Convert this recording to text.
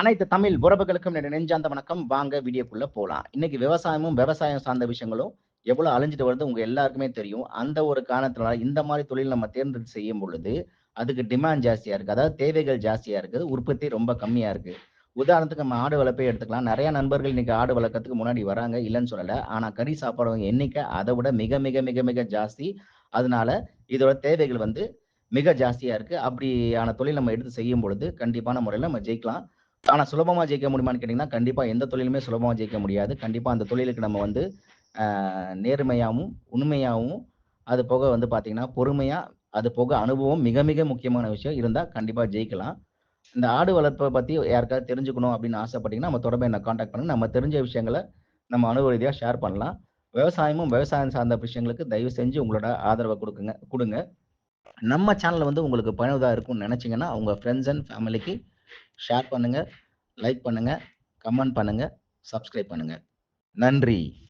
அனைத்து தமிழ் உறவுகளுக்கும் என்னுடைய நெஞ்சார்ந்த வணக்கம். வாங்க வீடியோக்குள்ள போலாம். இன்னைக்கு விவசாயமும், விவசாயம் சார்ந்த விஷயங்களும் எவ்வளவு அழிஞ்சுட்டு வருது உங்க எல்லாருக்குமே தெரியும். அந்த ஒரு காரணத்தினால இந்த மாரி தொழில் நம்ம தேர்ந்தெடுத்து செய்யும் பொழுது, அதுக்கு டிமாண்ட் ஜாஸ்தியா இருக்கு. அதாவது தேவைகள் ஜாஸ்தியா இருக்குது. உற்பத்தி ரொம்ப கம்மியா இருக்கு. உதாரணத்துக்கு நம்ம ஆடு வளர்ப்பே எடுத்துக்கலாம். நெறைய நண்பர்கள் இன்னைக்கு ஆடு வளர்க்கறதுக்கு முன்னாடி வராங்க, இல்லன்னு சொல்லல. ஆனா கறி சாப்பிடுறவங்க எண்ணிக்கை அத விட மிக, மிக, மிக, மிக ஜாஸ்தி. அதனால இதோட தேவைகள் வந்து மிக ஜாஸ்தியா இருக்கு. அப்படியான தொழில் நம்ம எடுத்து செய்யும் பொழுது, கண்டிப்பான முறையில நம்ம ஜெயிக்கலாம். ஆனா சுலபமா ஜெயிக்க முடியுமான்னு கேட்டீங்கன்னா, கண்டிப்பா எந்த தொழிலுமே சுலபமா ஜெயிக்க முடியாது. கண்டிப்பா அந்த தொழிலுக்கு நம்ம வந்து நேர்மையாவும், உண்மையாவும், அது போக வந்து பார்த்தீங்கன்னா, பொறுமையா, அது போக அனுபவம் மிக, மிக முக்கியமான விஷயம் இருந்தா கண்டிப்பா ஜெயிக்கலாம். இந்த ஆடு வளர்ப்ப பத்தி யாருக்காவது தெரிஞ்சுக்கணும் அப்படின்னு ஆசைப்பட்டீங்கன்னா, நம்ம தொடர்பு என்ன கான்டாக்ட் பண்ணுங்க. நம்ம தெரிஞ்ச விஷயங்கள நம்ம அனுபவ ரீதியா ஷேர் பண்ணலாம். விவசாயமும், விவசாயம் சார்ந்த விஷயங்களுக்கு தயவு செஞ்சு உங்களோட ஆதரவ குடுங்க. நம்ம சேனல் வந்து உங்களுக்கு பயனுள்ளதா இருக்கும்னு நெனச்சீங்கன்னா, உங்க ஃபிரெண்ட்ஸ் அண்ட் ஃபேமிலிக்கு ஷேர் பண்ணுங்க, லைக் பண்ணுங்க, கமெண்ட் பண்ணுங்க, சப்ஸ்கிரைப் பண்ணுங்க. நன்றி.